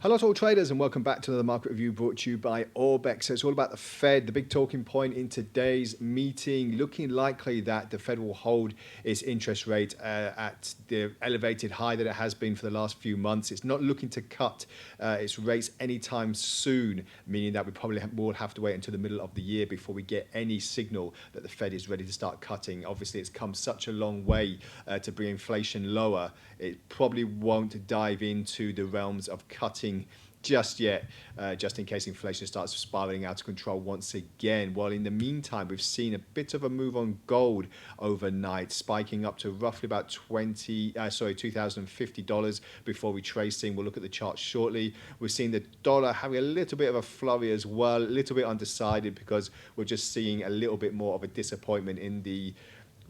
Hello to all traders and welcome back to another market review brought to you by Orbex. So it's all about the Fed, the big talking point in today's meeting, looking likely that the Fed will hold its interest rate at the elevated high that it has been for the last few months. It's not looking to cut its rates anytime soon, meaning that we probably will have to wait until the middle of the year before we get any signal that the Fed is ready to start cutting. Obviously, it's come such a long way to bring inflation lower. It probably won't dive into the realms of cutting just yet, just in case inflation starts spiraling out of control once again. While in the meantime, we've seen a bit of a move on gold overnight, spiking up to roughly about $2,050 before retracing. We'll look at the chart shortly. We're seeing the dollar having a little bit of a flurry as well, a little bit undecided because we're just seeing a little bit more of a disappointment in the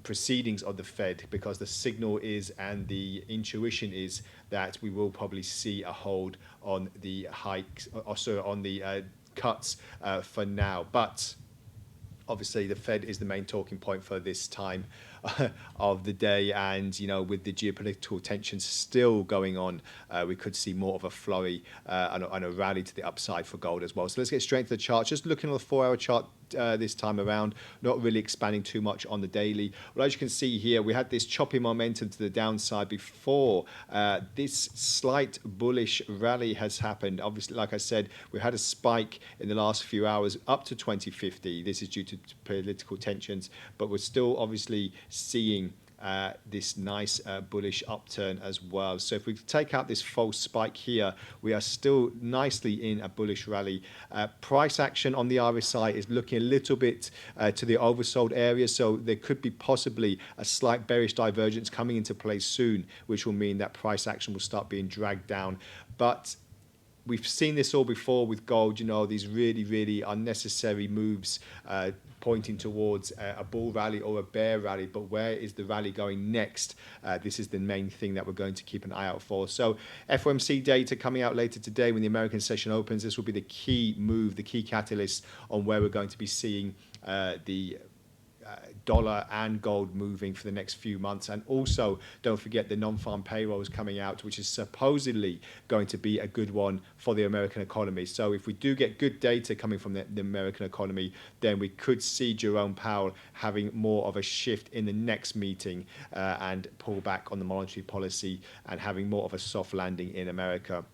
proceedings of the Fed, because the signal is and the intuition is that we will probably see a hold on the hikes, also on the cuts for now. But obviously the Fed is the main talking point for this time of the day, and with the geopolitical tensions still going on, we could see more of a flurry and a rally to the upside for gold as well. So let's get straight to the chart. Just looking on the 4-hour chart this time around, not really expanding too much on the daily. Well, as you can see here, we had this choppy momentum to the downside before this slight bullish rally has happened. Obviously, like I said, we had a spike in the last few hours up to 2050. This is due to political tensions, but we're still obviously seeing this nice bullish upturn as well. So if we take out this false spike here, we are still nicely in a bullish rally. Price action on the RSI is looking a little bit to the oversold area, so there could be possibly a slight bearish divergence coming into play soon, which will mean that price action will start being dragged down. But we've seen this all before with gold, these really unnecessary moves pointing towards a bull rally or a bear rally. But where is the rally going next? This is the main thing that we're going to keep an eye out for. So FOMC data coming out later today when the American session opens. This will be the key move, the key catalyst on where we're going to be seeing the dollar and gold moving for the next few months. And also don't forget the non-farm payrolls coming out, which is supposedly going to be a good one for the American economy. So if we do get good data coming from the American economy, then we could see Jerome Powell having more of a shift in the next meeting and pull back on the monetary policy and having more of a soft landing in America.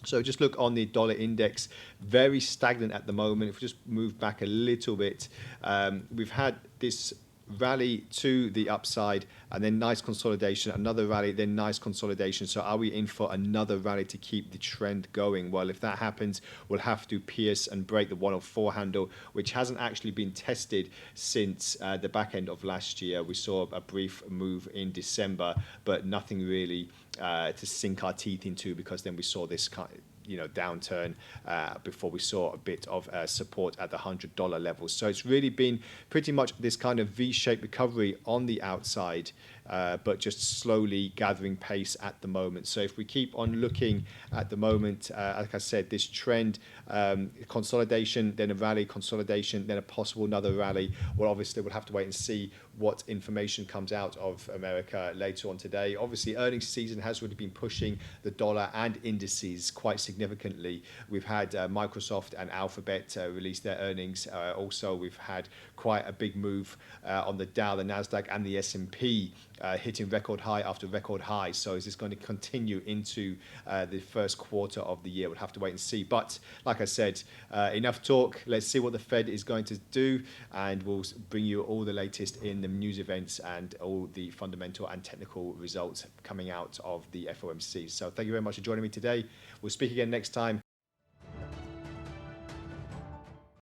So just look on the dollar index, very stagnant at the moment. If we just move back a little bit, we've had this rally to the upside and then nice consolidation, another rally, then nice consolidation. So are we in for another rally to keep the trend going? Well, if that happens, we'll have to pierce and break the 104 handle, which hasn't actually been tested since the back end of last year. We saw a brief move in December, but nothing really to sink our teeth into, because then we saw this kind of downturn before we saw a bit of support at the $100 level. So it's really been pretty much this kind of V-shaped recovery on the outside, but just slowly gathering pace at the moment. So if we keep on looking at the moment, like I said, this trend, consolidation, then a rally, consolidation, then a possible another rally. Well, obviously we'll have to wait and see what information comes out of America later on today. Obviously, earnings season has really been pushing the dollar and indices quite significantly. We've had Microsoft and Alphabet release their earnings. Also, we've had quite a big move on the Dow, the Nasdaq, and the S&P hitting record high after record high. So is this going to continue into the first quarter of the year? We'll have to wait and see. But like I said, enough talk. Let's see what the Fed is going to do, and we'll bring you all the latest in the news events and all the fundamental and technical results coming out of the FOMC. So thank you very much for joining me today. We'll speak again next time.